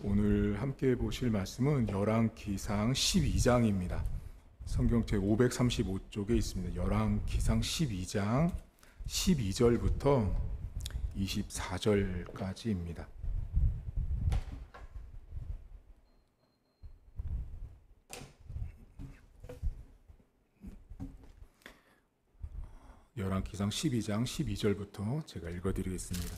오늘 함께 보실 말씀은 열왕기상 12장입니다. 성경책 535쪽에 있습니다. 열왕기상 12장 12절부터 24절까지입니다. 열왕기상 12장 12절부터 제가 읽어드리겠습니다.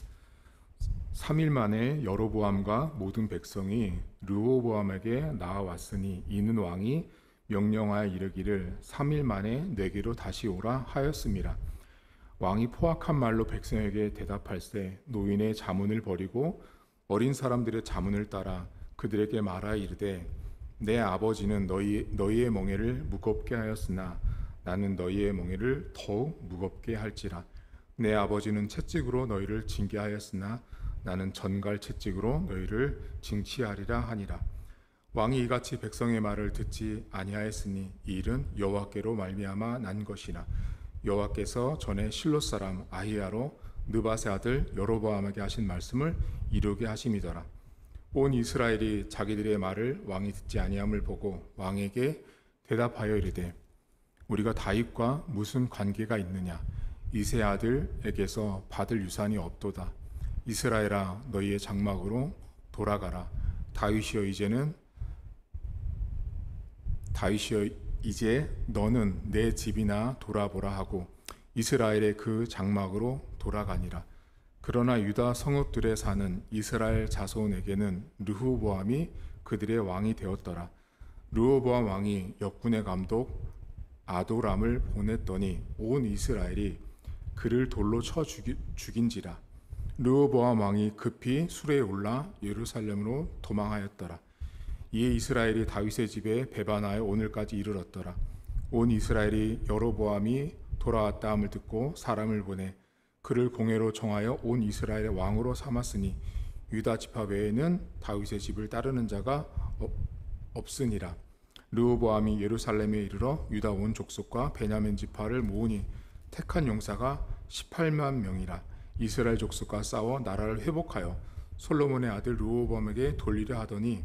3일 만에 여로보암과 모든 백성이 르호보암에게 나아왔으니 이는 왕이 명령하여 이르기를 3일 만에 내게로 다시 오라 하였음이라. 왕이 포악한 말로 백성에게 대답할세 노인의 자문을 버리고 어린 사람들의 자문을 따라 그들에게 말하여 이르되 내 아버지는 너희의 멍에를 무겁게 하였으나 나는 너희의 멍에를 더욱 무겁게 할지라. 내 아버지는 채찍으로 너희를 징계하였으나 나는 전갈 채찍으로 너희를 징치하리라 하니라. 왕이 이같이 백성의 말을 듣지 아니하였으니 이 일은 여호와께로 말미암아 난 것이라. 여호와께서 전에 실로 사람 아히야로 느밧의 아들 여로보암에게 하신 말씀을 이루게 하심이더라. 온 이스라엘이 자기들의 말을 왕이 듣지 아니함을 보고 왕에게 대답하여 이르되 우리가 다윗과 무슨 관계가 있느냐? 이새 아들에게서 받을 유산이 없도다. 이스라엘아 너희의 장막으로 돌아가라. 다윗이여 이제 너는 내 집이나 돌아보라 하고 이스라엘의 그 장막으로 돌아가니라. 그러나 유다 성읍들에 사는 이스라엘 자손에게는 르호보암이 그들의 왕이 되었더라. 르호보암 왕이 역군의 감독 아도람을 보냈더니 온 이스라엘이 그를 돌로 쳐 죽인지라. 르호보암 왕이 급히 수레에 올라 예루살렘으로 도망하였더라. 이에 이스라엘이 다윗의 집에 배반하여 오늘까지 이르렀더라. 온 이스라엘이 여로보암이 돌아왔다 함을 듣고 사람을 보내 그를 공회로 청하여 온 이스라엘의 왕으로 삼았으니 유다 지파 외에는 다윗의 집을 따르는 자가 없으니라. 르호보암이 예루살렘에 이르러 유다 온 족속과 베냐민 지파를 모으니 택한 용사가 18만 명이라. 이스라엘 족속과 싸워 나라를 회복하여 솔로몬의 아들 르호보암에게 돌리려 하더니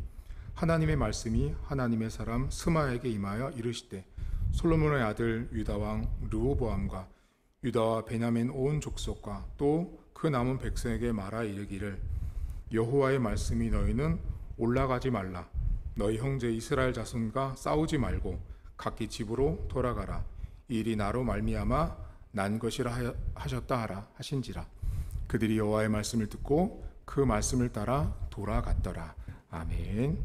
하나님의 말씀이 하나님의 사람 스마야에게 임하여 이르시되 솔로몬의 아들 유다 왕 르호보암과 유다와 베냐민 온 족속과 또 그 남은 백성에게 말하 이르기를 여호와의 말씀이 너희는 올라가지 말라. 너희 형제 이스라엘 자손과 싸우지 말고 각기 집으로 돌아가라. 이 일이 나로 말미암아 난 것이라 하셨다 하라 하신지라. 그들이 여호와의 말씀을 듣고 그 말씀을 따라 돌아갔더라. 아멘.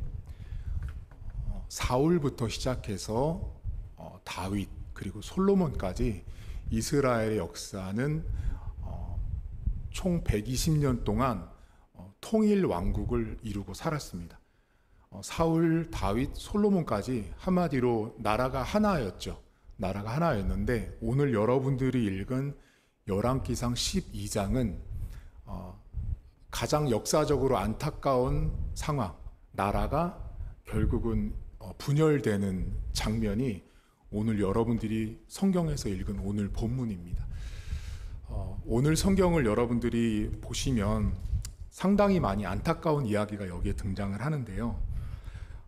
사울부터 시작해서 다윗 그리고 솔로몬까지 이스라엘의 역사는 총 120년 동안 통일 왕국을 이루고 살았습니다. 사울, 다윗, 솔로몬까지 한마디로 나라가 하나였죠. 나라가 하나였는데 오늘 여러분들이 읽은 열왕기상 12장은 가장 역사적으로 안타까운 상황, 나라가 결국은 분열되는 장면이 오늘 여러분들이 성경에서 읽은 오늘 본문입니다. 오늘 성경을 여러분들이 보시면 상당히 많이 안타까운 이야기가 여기에 등장을 하는데요.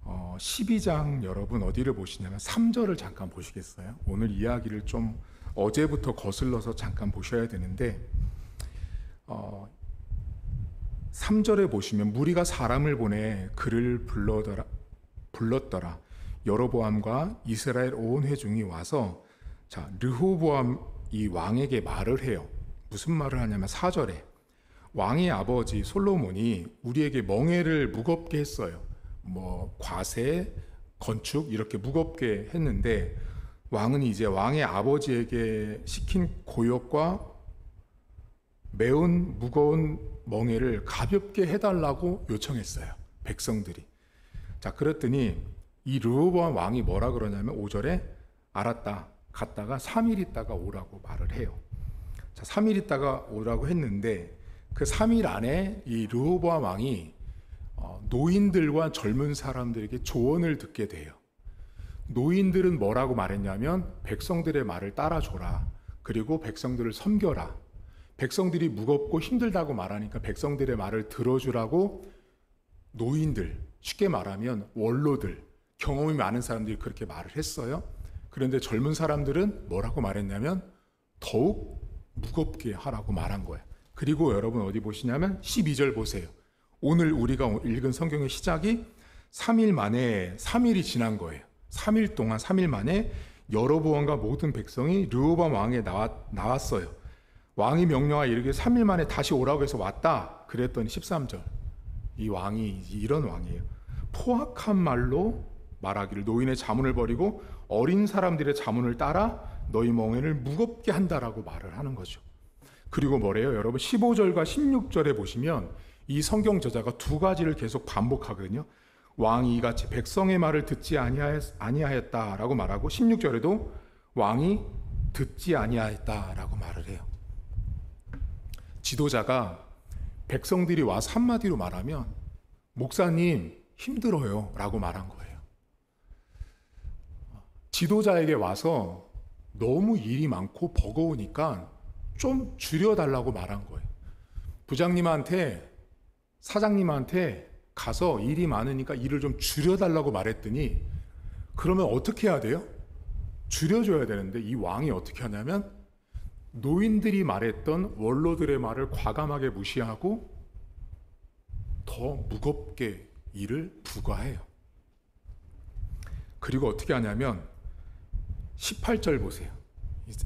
12장 여러분 어디를 보시냐면 3절을 잠깐 보시겠어요? 오늘 이야기를 좀 어제부터 거슬러서 잠깐 보셔야 되는데 3절에 보시면 무리가 사람을 보내 그를 불렀더라. 여로보암과 이스라엘 온 회중이 와서 르호보암 이 왕에게 말을 해요. 무슨 말을 하냐면 4절에 왕의 아버지 솔로몬이 우리에게 멍에를 무겁게 했어요. 과세, 건축 이렇게 무겁게 했는데 왕은 이제 왕의 아버지에게 시킨 고역과 매운 무거운 멍에를 가볍게 해달라고 요청했어요. 백성들이. 그랬더니 이 르호보암 왕이 뭐라 그러냐면 5절에 알았다. 갔다가 3일 있다가 오라고 말을 해요. 3일 있다가 오라고 했는데 그 3일 안에 이 르호보암 왕이 노인들과 젊은 사람들에게 조언을 듣게 돼요. 노인들은 뭐라고 말했냐면 백성들의 말을 따라줘라. 그리고 백성들을 섬겨라. 백성들이 무겁고 힘들다고 말하니까 백성들의 말을 들어주라고 노인들, 쉽게 말하면 원로들, 경험이 많은 사람들이 그렇게 말을 했어요. 그런데 젊은 사람들은 뭐라고 말했냐면 더욱 무겁게 하라고 말한 거예요. 그리고 여러분 어디 보시냐면 12절 보세요. 오늘 우리가 읽은 성경의 시작이 3일 만에 3일이 지난 거예요. 3일 동안 3일 만에 여로보암과 모든 백성이 르호보암 왕에 나왔어요. 왕이 명령하여 이르기를 3일 만에 다시 오라고 해서 왔다. 그랬더니 13절. 이 왕이 이런 왕이에요. 포악한 말로 말하기를 노인의 자문을 버리고 어린 사람들의 자문을 따라 너희 멍에를 무겁게 한다라고 말을 하는 거죠. 그리고 뭐래요? 여러분 15절과 16절에 보시면 이 성경 저자가 두 가지를 계속 반복하거든요. 왕이 이같이 백성의 말을 듣지 아니하였다라고 말하고 16절에도 왕이 듣지 아니하였다라고 말을 해요. 지도자가 백성들이 와서 한마디로 말하면 목사님 힘들어요 라고 말한 거예요. 지도자에게 와서 너무 일이 많고 버거우니까 좀 줄여달라고 말한 거예요. 부장님한테 사장님한테 가서 일이 많으니까 일을 좀 줄여달라고 말했더니 그러면 어떻게 해야 돼요? 줄여줘야 되는데 이 왕이 어떻게 하냐면 노인들이 말했던 원로들의 말을 과감하게 무시하고 더 무겁게 일을 부과해요. 그리고 어떻게 하냐면 18절 보세요.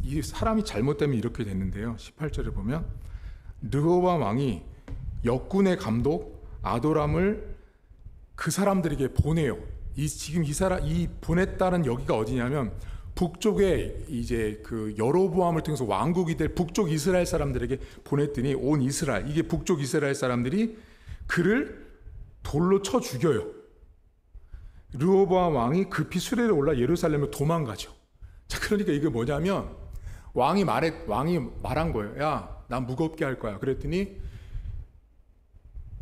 이 사람이 잘못되면 이렇게 됐는데요. 18절에 보면 르호보암 왕이 역군의 감독 아도람을 그 사람들에게 보내요. 이 보냈다는 여기가 어디냐면 북쪽에 이제 그 여로보암을 통해서 왕국이 될 북쪽 이스라엘 사람들에게 보냈더니 온 이스라엘, 이게 북쪽 이스라엘 사람들이 그를 돌로 쳐 죽여요. 르호보암 왕이 급히 수레에 올라 예루살렘에 도망가죠. 자, 그러니까 이게 뭐냐면 왕이 말한 거예요. 야, 난 무겁게 할 거야. 그랬더니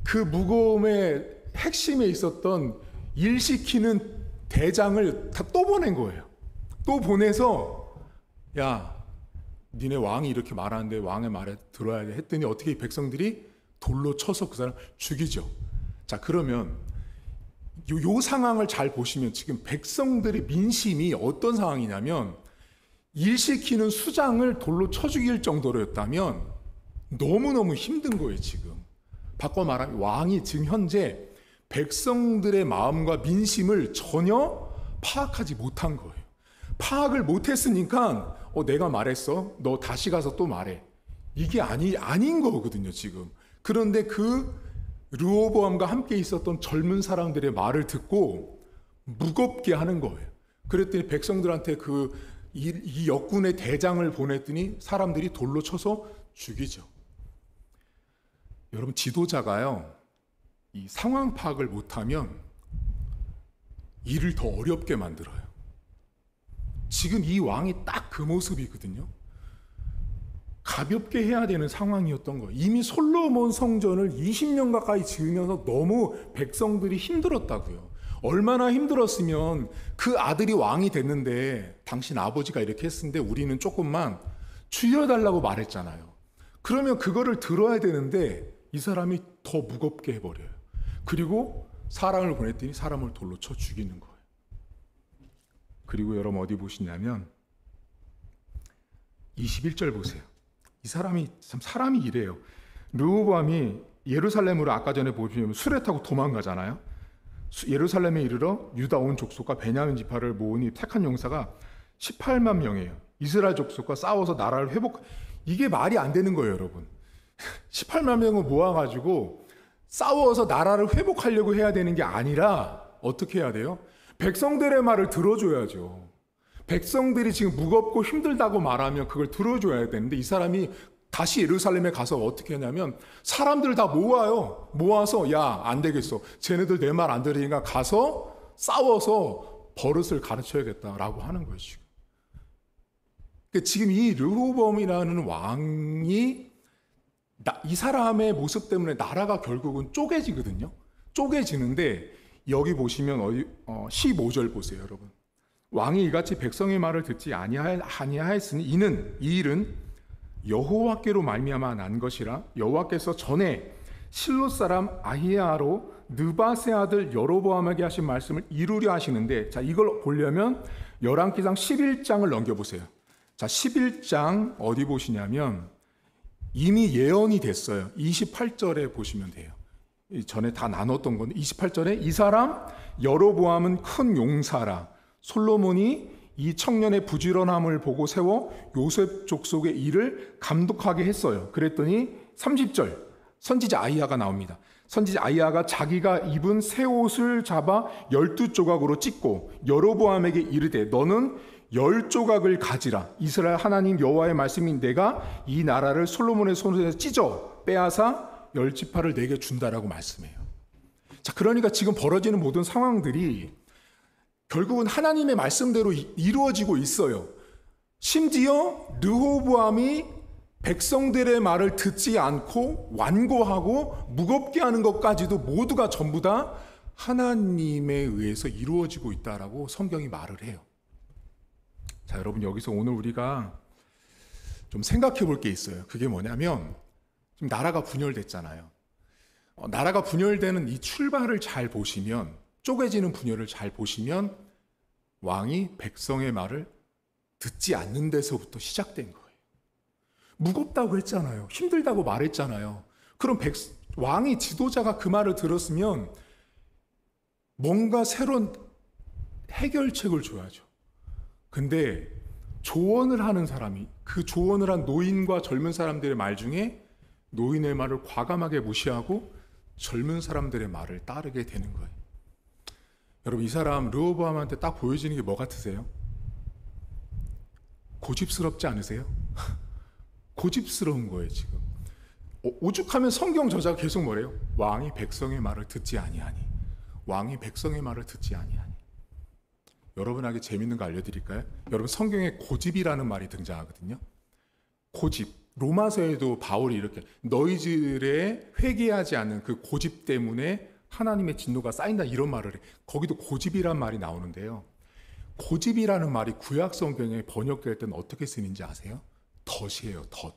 그 무거움의 핵심에 있었던 일 시키는 대장을 다 또 보낸 거예요. 또 보내서 야, 니네 왕이 이렇게 말하는데 왕의 말에 들어야 돼 했더니 어떻게 백성들이 돌로 쳐서 그 사람 죽이죠. 자, 그러면 요 상황을 잘 보시면 지금 백성들의 민심이 어떤 상황이냐면 일 시키는 수장을 돌로 쳐 죽일 정도로였다면 너무너무 힘든 거예요. 지금 바꿔 말하면 왕이 지금 현재 백성들의 마음과 민심을 전혀 파악하지 못한 거예요. 파악을 못했으니까 내가 말했어, 너 다시 가서 또 말해, 이게 아닌 거거든요 지금. 그런데 그 르호보암과 함께 있었던 젊은 사람들의 말을 듣고 무겁게 하는 거예요. 그랬더니 백성들한테 이 역군의 대장을 보냈더니 사람들이 돌로 쳐서 죽이죠. 여러분, 지도자가요 이 상황 파악을 못하면 일을 더 어렵게 만들어요. 지금 이 왕이 딱 그 모습이거든요. 가볍게 해야 되는 상황이었던 거예요. 이미 솔로몬 성전을 20년 가까이 지으면서 너무 백성들이 힘들었다고요. 얼마나 힘들었으면 그 아들이 왕이 됐는데 당신 아버지가 이렇게 했는데 우리는 조금만 줄여달라고 말했잖아요. 그러면 그거를 들어야 되는데 이 사람이 더 무겁게 해버려요. 그리고 사람을 보냈더니 사람을 돌로 쳐 죽이는 거예요. 그리고 여러분 어디 보시냐면 21절 보세요. 이 사람이 참 사람이 이래요. 르호보암이 예루살렘으로 아까 전에 보시면 수레 타고 도망가잖아요. 예루살렘에 이르러 유다 온 족속과 베냐민 지파를 모으니 택한 용사가 18만 명이에요. 이스라엘 족속과 싸워서 나라를 이게 말이 안 되는 거예요, 여러분. 18만 명을 모아가지고 싸워서 나라를 회복하려고 해야 되는 게 아니라 어떻게 해야 돼요? 백성들의 말을 들어줘야죠. 백성들이 지금 무겁고 힘들다고 말하면 그걸 들어줘야 되는데 이 사람이 다시 예루살렘에 가서 어떻게 하냐면 사람들 다 모아요. 모아서 야, 안 되겠어. 쟤네들 내 말 안 들으니까 가서 싸워서 버릇을 가르쳐야겠다라고 하는 거예요. 지금. 그러니까 지금 이 르호보암이라는 왕이 이 사람의 모습 때문에 나라가 결국은 쪼개지거든요. 쪼개지는데 여기 보시면 15절 보세요, 여러분. 왕이 이같이 백성의 말을 듣지 아니하였으니 이 일은 여호와께로 말미암아 난 것이라 여호와께서 전에 실로 사람 아히야로 느바세 아들 여로보암에게 하신 말씀을 이루려 하시는데, 자, 이걸 보려면 열왕기상 11장을 넘겨보세요. 자, 11장 어디 보시냐면 이미 예언이 됐어요. 28절에 보시면 돼요. 전에 다 나눴던 건데 28절에 이 사람 여로보암은 큰 용사라. 솔로몬이 이 청년의 부지런함을 보고 세워 요셉 족속의 일을 감독하게 했어요. 그랬더니 30절 선지자 아히야가 나옵니다. 선지자 아히야가 자기가 입은 새 옷을 잡아 12조각으로 찢고 여로보암에게 이르되 너는 10조각을 가지라. 이스라엘 하나님 여호와의 말씀인 내가 이 나라를 솔로몬의 손에서 찢어 빼앗아 10지파를 내게 준다라고 말씀해요. 자, 그러니까 지금 벌어지는 모든 상황들이 결국은 하나님의 말씀대로 이루어지고 있어요. 심지어 르호보암이 백성들의 말을 듣지 않고 완고하고 무겁게 하는 것까지도 모두가 전부 다 하나님에 의해서 이루어지고 있다라고 성경이 말을 해요. 자, 여러분, 여기서 오늘 우리가 좀 생각해 볼 게 있어요. 그게 뭐냐면 지금 나라가 분열됐잖아요. 나라가 분열되는 이 출발을 잘 보시면, 쪼개지는 분열을 잘 보시면 왕이 백성의 말을 듣지 않는 데서부터 시작된 거예요. 무겁다고 했잖아요. 힘들다고 말했잖아요. 그럼 왕이, 지도자가 그 말을 들었으면 뭔가 새로운 해결책을 줘야죠. 근데 조언을 하는 사람이, 그 조언을 한 노인과 젊은 사람들의 말 중에 노인의 말을 과감하게 무시하고 젊은 사람들의 말을 따르게 되는 거예요. 여러분, 이 사람 르호보암한테 딱 보여지는 게 뭐 같으세요? 고집스럽지 않으세요? 고집스러운 거예요, 지금. 오죽하면 성경 저자가 계속 뭐래요? 왕이 백성의 말을 듣지 아니하니. 왕이 백성의 말을 듣지 아니하니. 여러분에게 재밌는 거 알려드릴까요? 여러분, 성경에 고집이라는 말이 등장하거든요. 고집. 로마서에도 바울이 이렇게 너희들의 회개하지 않는 그 고집 때문에 하나님의 진노가 쌓인다, 이런 말을 해. 거기도 고집이란 말이 나오는데요. 고집이라는 말이 구약 성경에 번역될 때는 어떻게 쓰는지 아세요? 덫이에요, 덫.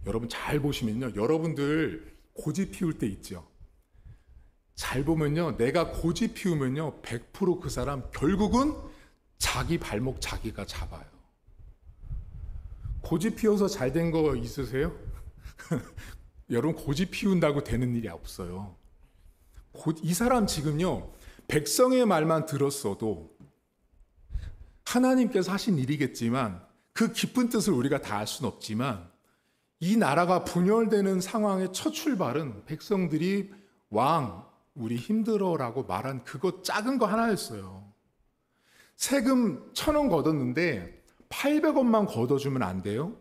여러분 잘 보시면요, 여러분들 고집 피울 때 있죠. 잘 보면요, 내가 고집 피우면요 100% 그 사람 결국은 자기 발목 자기가 잡아요. 고집 피워서 잘 된 거 있으세요? 여러분, 고집 피운다고 되는 일이 없어요. 이 사람 지금요, 백성의 말만 들었어도 하나님께서 하신 일이겠지만 그 깊은 뜻을 우리가 다 알 수는 없지만 이 나라가 분열되는 상황의 첫 출발은 백성들이 왕, 우리 힘들어라고 말한 그거 작은 거 하나였어요. 세금 1,000원 걷었는데 800원만 걷어주면 안 돼요?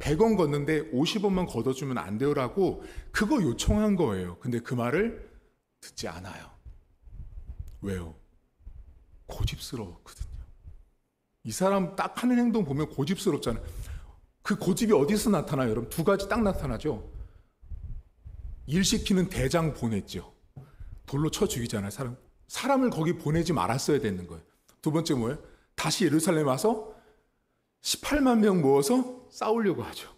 100원 걷는데 50원만 걷어주면 안 돼요라고 그거 요청한 거예요. 근데 그 말을 듣지 않아요. 왜요? 고집스러웠거든요. 이 사람 딱 하는 행동 보면 고집스럽잖아요. 그 고집이 어디서 나타나요? 여러분, 두 가지 딱 나타나죠. 일 시키는 대장 보냈죠. 돌로 쳐 죽이잖아요. 사람을 거기 보내지 말았어야 되는 거예요. 두 번째 뭐예요? 다시 예루살렘 와서 18만 명 모아서 싸우려고 하죠.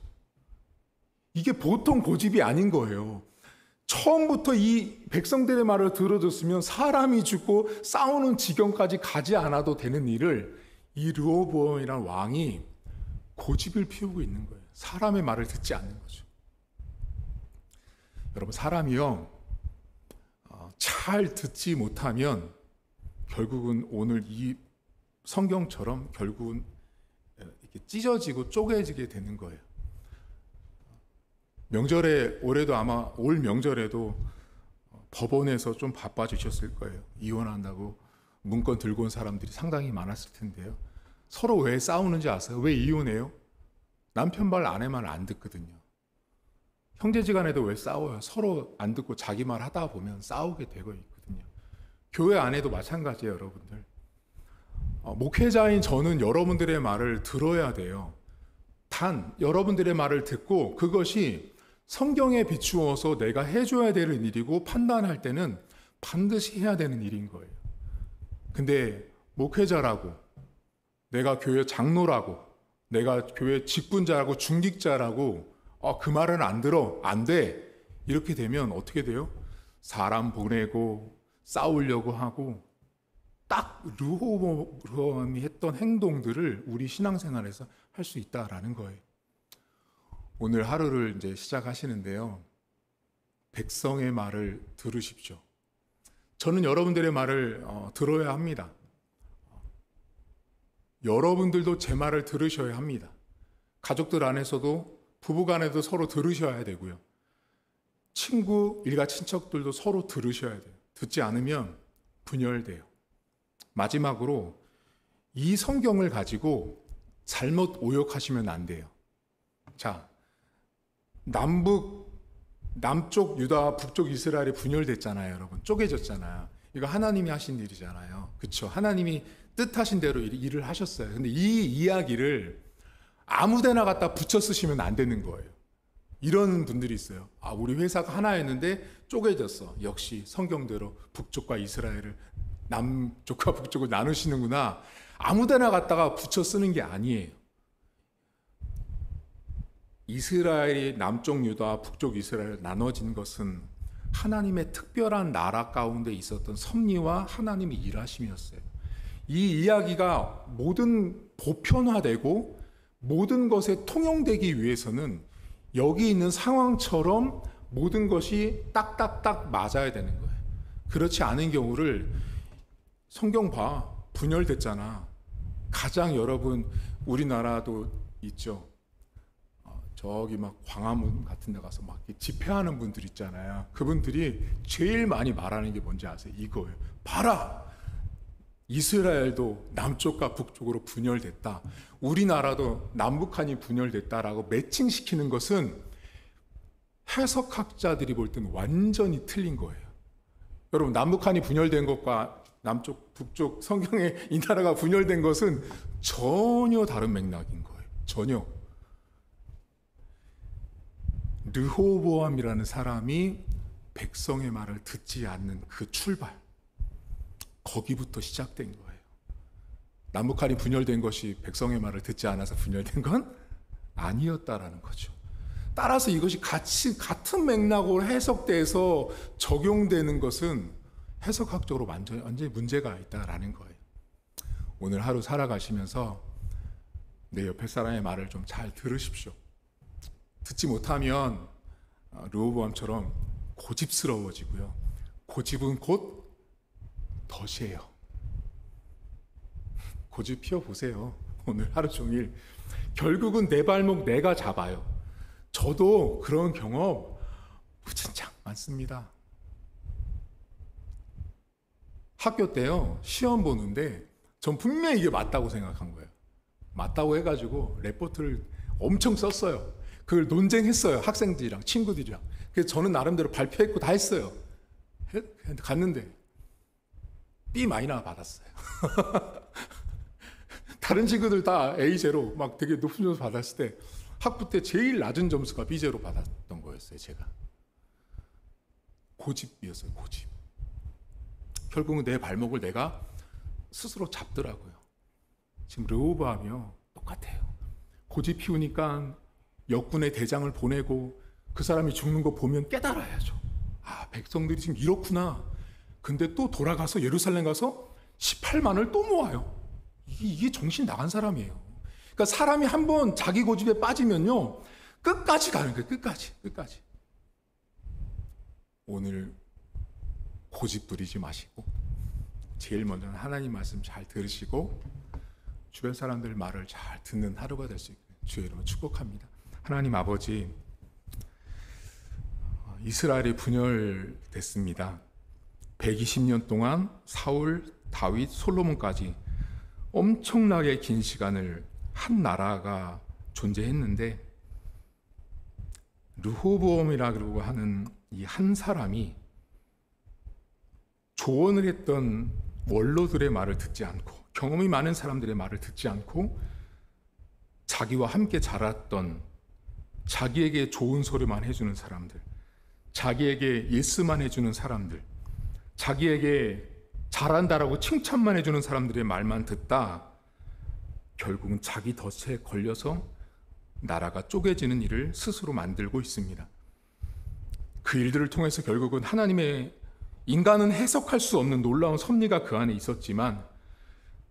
이게 보통 고집이 아닌 거예요. 처음부터 이 백성들의 말을 들어줬으면 사람이 죽고 싸우는 지경까지 가지 않아도 되는 일을 이 르호보암이라는 왕이 고집을 피우고 있는 거예요. 사람의 말을 듣지 않는 거죠. 여러분, 사람이요, 잘 듣지 못하면 결국은 오늘 이 성경처럼 결국은 이렇게 찢어지고 쪼개지게 되는 거예요. 명절에, 올해도 아마 올 명절에도 법원에서 좀 바빠지셨을 거예요. 이혼한다고 문건 들고 온 사람들이 상당히 많았을 텐데요. 서로 왜 싸우는지 아세요? 왜 이혼해요? 남편 말 아내 말 안 듣거든요. 형제지간에도 왜 싸워요? 서로 안 듣고 자기 말 하다 보면 싸우게 되고 있거든요. 교회 안에도 마찬가지예요, 여러분들. 목회자인 저는 여러분들의 말을 들어야 돼요. 단 여러분들의 말을 듣고 그것이 성경에 비추어서 내가 해줘야 되는 일이고 판단할 때는 반드시 해야 되는 일인 거예요. 근데 목회자라고, 내가 교회 장로라고, 내가 교회 직분자라고 중직자라고 그 말은 안 들어, 안 돼, 이렇게 되면 어떻게 돼요? 사람 보내고 싸우려고 하고 딱 르호보암이 했던 행동들을 우리 신앙생활에서 할 수 있다라는 거예요. 오늘 하루를 이제 시작하시는데요. 백성의 말을 들으십시오. 저는 여러분들의 말을 들어야 합니다. 여러분들도 제 말을 들으셔야 합니다. 가족들 안에서도 부부간에도 서로 들으셔야 되고요. 친구, 일가 친척들도 서로 들으셔야 돼요. 듣지 않으면 분열돼요. 마지막으로 이 성경을 가지고 잘못 오역하시면 안 돼요. 자, 남쪽 유다와 북쪽 이스라엘이 분열됐잖아요, 여러분. 쪼개졌잖아요. 이거 하나님이 하신 일이잖아요. 그렇죠? 하나님이 뜻하신 대로 일을 하셨어요. 근데 이 이야기를 아무데나 갖다 붙여 쓰시면 안 되는 거예요. 이런 분들이 있어요. 아, 우리 회사가 하나였는데 쪼개졌어. 역시 성경대로 북쪽과 이스라엘을 남쪽과 북쪽을 나누시는구나. 아무데나 갖다가 붙여 쓰는 게 아니에요. 이스라엘이 남쪽 유다와 북쪽 이스라엘 나눠진 것은 하나님의 특별한 나라 가운데 있었던 섭리와 하나님이 일하심이었어요. 이 이야기가 모든 보편화되고 모든 것에 통용되기 위해서는 여기 있는 상황처럼 모든 것이 딱딱딱 맞아야 되는 거예요. 그렇지 않은 경우를 성경 봐. 분열됐잖아. 가장 여러분 우리나라도 있죠. 저기 막 광화문 같은 데 가서 막 집회하는 분들 있잖아요. 그분들이 제일 많이 말하는 게 뭔지 아세요? 이거예요. 봐라! 이스라엘도 남쪽과 북쪽으로 분열됐다. 우리나라도 남북한이 분열됐다라고 매칭시키는 것은 해석학자들이 볼 때는 완전히 틀린 거예요. 여러분, 남북한이 분열된 것과 남쪽, 북쪽 성경에 이 나라가 분열된 것은 전혀 다른 맥락인 거예요. 전혀. 르호보암이라는 사람이 백성의 말을 듣지 않는 그 출발, 거기부터 시작된 거예요. 남북한이 분열된 것이 백성의 말을 듣지 않아서 분열된 건 아니었다라는 거죠. 따라서 이것이 같은 맥락으로 해석돼서 적용되는 것은 해석학적으로 완전히 문제가 있다라는 거예요. 오늘 하루 살아가시면서 내 옆에 사람의 말을 좀 잘 들으십시오. 듣지 못하면 르호보암처럼 고집스러워지고요. 고집은 곧 덫이에요. 고집 피워보세요. 오늘 하루 종일. 결국은 내 발목 내가 잡아요. 저도 그런 경험 무진장 많습니다. 학교 때요, 시험 보는데 전 분명히 이게 맞다고 생각한 거예요. 맞다고 해가지고 레포트를 엄청 썼어요. 그걸 논쟁했어요. 학생들이랑 친구들이랑. 그래서 저는 나름대로 발표했고 다 했어요. 갔는데 B 마이너 받았어요. 다른 친구들 다 A0 막 되게 높은 점수 받았을 때 학부 때 제일 낮은 점수가 B0 받았던 거였어요. 제가. 고집이었어요. 고집. 결국은 내 발목을 내가 스스로 잡더라고요. 지금 르호보암이요. 똑같아요. 고집 피우니까 역군의 대장을 보내고 그 사람이 죽는 거 보면 깨달아야죠. 아, 백성들이 지금 이렇구나. 근데 또 돌아가서 예루살렘 가서 18만을 또 모아요. 이게 정신 나간 사람이에요. 그러니까 사람이 한번 자기 고집에 빠지면요. 끝까지 가는 거예요. 끝까지. 오늘 고집 부리지 마시고 제일 먼저는 하나님 말씀 잘 들으시고 주변 사람들 말을 잘 듣는 하루가 될 수 있게 주의 이름으로 축복합니다. 하나님 아버지, 이스라엘이 분열됐습니다. 120년 동안 사울, 다윗, 솔로몬까지 엄청나게 긴 시간을 한 나라가 존재했는데 르호보암이라고 하는 이 한 사람이 조언을 했던 원로들의 말을 듣지 않고 경험이 많은 사람들의 말을 듣지 않고 자기와 함께 자랐던 자기에게 좋은 소리만 해주는 사람들, 자기에게 예스만 해주는 사람들, 자기에게 잘한다라고 칭찬만 해주는 사람들의 말만 듣다 결국은 자기 덫에 걸려서 나라가 쪼개지는 일을 스스로 만들고 있습니다. 그 일들을 통해서 결국은 하나님의 인간은 해석할 수 없는 놀라운 섭리가 그 안에 있었지만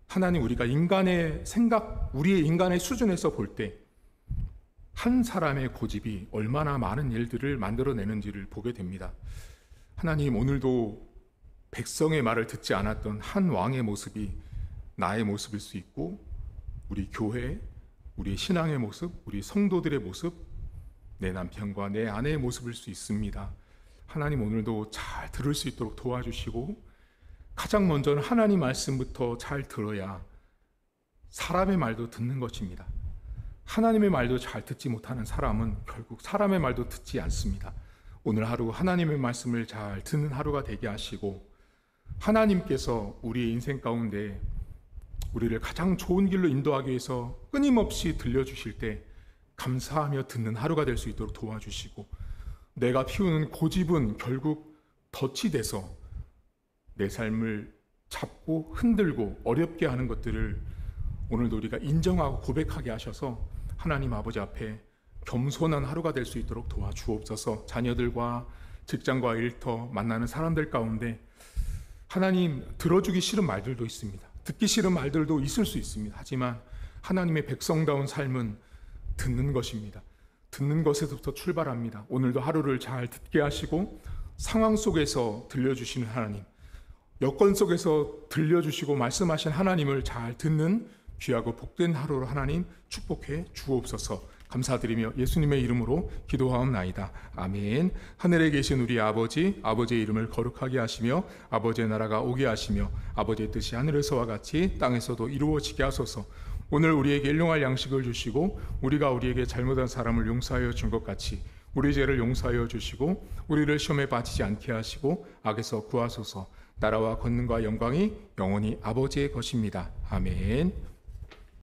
하나님 우리가 인간의 생각, 우리의 인간의 수준에서 볼 때 한 사람의 고집이 얼마나 많은 일들을 만들어내는지를 보게 됩니다. 하나님 오늘도 백성의 말을 듣지 않았던 한 왕의 모습이 나의 모습일 수 있고 우리 교회, 우리 신앙의 모습, 우리 성도들의 모습, 내 남편과 내 아내의 모습일 수 있습니다. 하나님 오늘도 잘 들을 수 있도록 도와주시고 가장 먼저는 하나님 말씀부터 잘 들어야 사람의 말도 듣는 것입니다. 하나님의 말도 잘 듣지 못하는 사람은 결국 사람의 말도 듣지 않습니다. 오늘 하루 하나님의 말씀을 잘 듣는 하루가 되게 하시고 하나님께서 우리의 인생 가운데 우리를 가장 좋은 길로 인도하기 위해서 끊임없이 들려주실 때 감사하며 듣는 하루가 될 수 있도록 도와주시고 내가 피우는 고집은 결국 덫이 돼서 내 삶을 잡고 흔들고 어렵게 하는 것들을 오늘도 우리가 인정하고 고백하게 하셔서 하나님 아버지 앞에 겸손한 하루가 될 수 있도록 도와주옵소서. 자녀들과 직장과 일터 만나는 사람들 가운데 하나님 들어주기 싫은 말들도 있습니다. 듣기 싫은 말들도 있을 수 있습니다. 하지만 하나님의 백성다운 삶은 듣는 것입니다. 듣는 것에서부터 출발합니다. 오늘도 하루를 잘 듣게 하시고 상황 속에서 들려주시는 하나님, 여건 속에서 들려주시고 말씀하신 하나님을 잘 듣는 귀하고 복된 하루로 하나님 축복해 주옵소서. 감사드리며 예수님의 이름으로 기도하옵나이다. 아멘. 하늘에 계신 우리 아버지, 아버지의 이름을 거룩하게 하시며 아버지의 나라가 오게 하시며 아버지의 뜻이 하늘에서와 같이 땅에서도 이루어지게 하소서. 오늘 우리에게 일용할 양식을 주시고 우리가 우리에게 잘못한 사람을 용서하여 준 것 같이 우리 죄를 용서하여 주시고 우리를 시험에 빠지지 않게 하시고 악에서 구하소서. 나라와 권능과 영광이 영원히 아버지의 것입니다. 아멘.